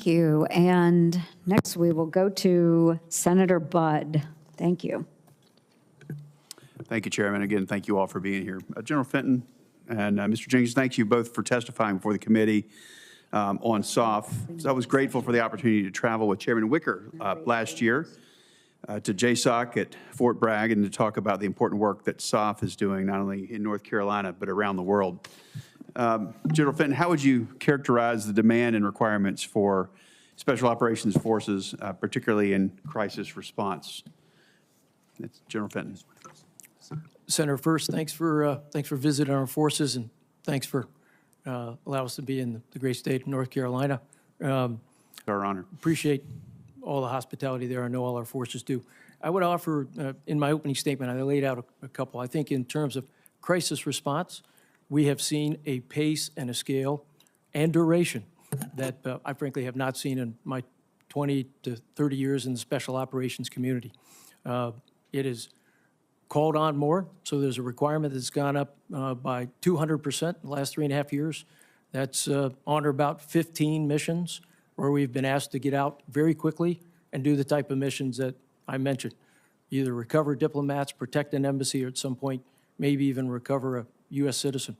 Thank you. And next we will go to Senator Budd. Thank you. Thank you, Chairman. Again, thank you all for being here. General Fenton and Mr. Jenkins, thank you both for testifying before the committee on SOF. So I was grateful for the opportunity to travel with Chairman Wicker last year to JSOC at Fort Bragg and to talk about the important work that SOF is doing not only in North Carolina but around the world. General Fenton, how would you characterize the demand and requirements for Special Operations Forces, particularly in crisis response? It's General Fenton. Senator, first, thanks for visiting our forces, and thanks for allowing us to be in the great state of North Carolina. Our honor. Appreciate all the hospitality there. I know all our forces do. I would offer, in my opening statement, I laid out a couple. I think in terms of crisis response, we have seen a pace and a scale and duration that I frankly have not seen in my 20 to 30 years in the special operations community. It is called on more, so there's a requirement that's gone up by 200% in the last 3.5 years. That's on or about 15 missions where we've been asked to get out very quickly and do the type of missions that I mentioned, either recover diplomats, protect an embassy, or at some point maybe even recover a U.S. citizen.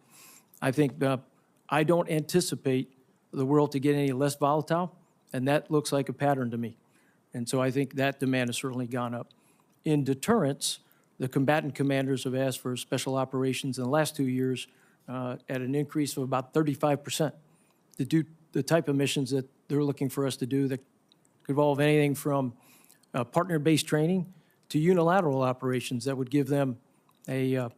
I think I don't anticipate the world to get any less volatile, and that looks like a pattern to me. And so I think that demand has certainly gone up. In deterrence, the combatant commanders have asked for special operations in the last 2 years at an increase of about 35% to do the type of missions that they're looking for us to do that could involve anything from partner-based training to unilateral operations that would give them additional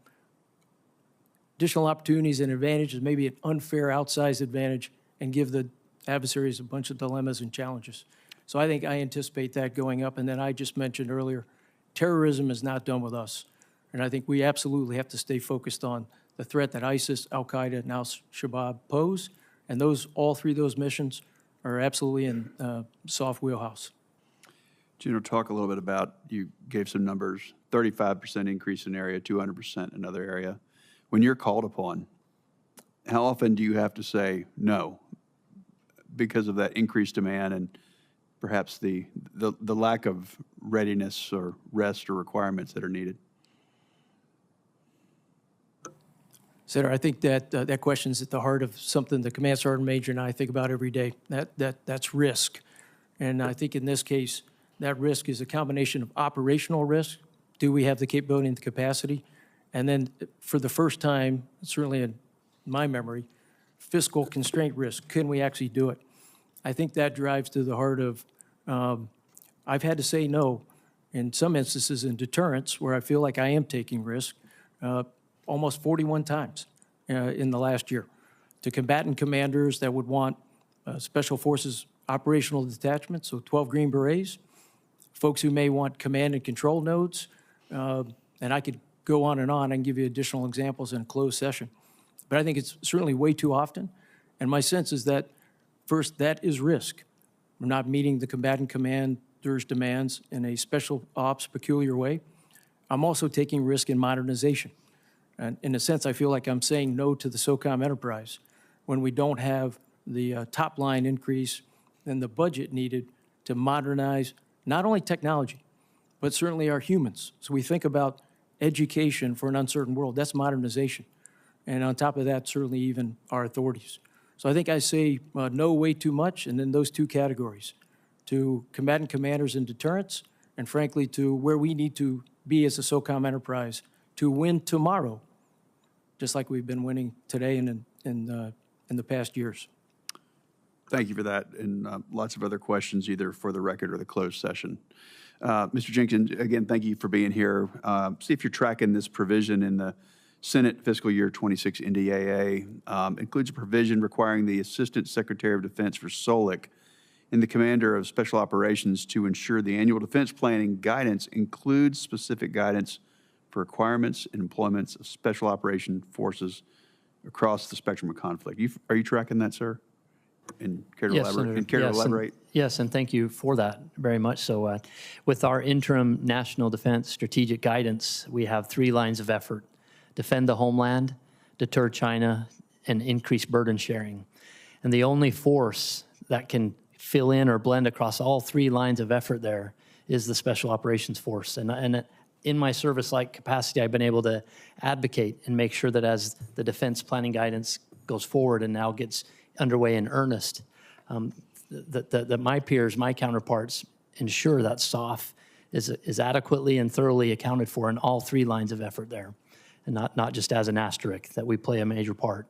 opportunities and advantages, maybe an unfair outsized advantage, and give the adversaries a bunch of dilemmas and challenges. So I think I anticipate that going up. And then I just mentioned earlier, terrorism is not done with us. And I think we absolutely have to stay focused on the threat that ISIS, Al-Qaeda, and Al-Shabaab pose. And all three of those missions are absolutely in soft wheelhouse. General, talk a little bit about, you gave some numbers, 35% increase in area, 200% in another area. When you're called upon, how often do you have to say no because of that increased demand and perhaps the lack of readiness or rest or requirements that are needed? Senator, I think that question is at the heart of something the Command Sergeant Major and I think about every day. That's risk. And I think in this case, that risk is a combination of operational risk. Do we have the capability and the capacity? And then for the first time, certainly in my memory, fiscal constraint risk. Can we actually do it? I think that drives to the heart of, I've had to say no in some instances in deterrence where I feel like I am taking risk almost 41 times in the last year to combatant commanders that would want Special Forces operational detachments, so 12 Green Berets, folks who may want command and control nodes, and I could go on and give you additional examples in a closed session. But I think it's certainly way too often. And my sense is that, first, that is risk. We're not meeting the combatant commander's demands in a special ops peculiar way. I'm also taking risk in modernization. And in a sense, I feel like I'm saying no to the SOCOM enterprise when we don't have the top line increase and the budget needed to modernize not only technology, but certainly our humans. So we think about education for an uncertain world. That's modernization. And on top of that, certainly even our authorities. So I think I say no way too much, and then those two categories, to combatant commanders in deterrence, and frankly to where we need to be as a SOCOM enterprise to win tomorrow, just like we've been winning today and in the past years. Thank you for that, and lots of other questions, either for the record or the closed session. Mr. Jenkins, again, thank you for being here. See if you're tracking this provision in the Senate fiscal year 26 NDAA. Includes a provision requiring the Assistant Secretary of Defense for SOLIC and the Commander of Special Operations to ensure the annual defense planning guidance includes specific guidance for requirements and employments of Special Operation Forces across the spectrum of conflict. Are you tracking that, sir? And care to elaborate? Yes, and thank you for that very much. So with our interim national defense strategic guidance, we have 3 lines of effort: defend the homeland, deter China, and increase burden sharing. And the only force that can fill in or blend across all three lines of effort there is the Special Operations Force. And in my service-like capacity, I've been able to advocate and make sure that as the defense planning guidance goes forward and now gets underway in earnest, that my peers, my counterparts, ensure that SOF is adequately and thoroughly accounted for in all three lines of effort there, and not just as an asterisk, that we play a major part.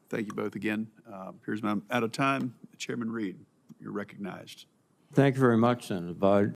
Thank you both again. Appears I'm out of time. Chairman Reed, you're recognized. Thank you very much, Senator Bud.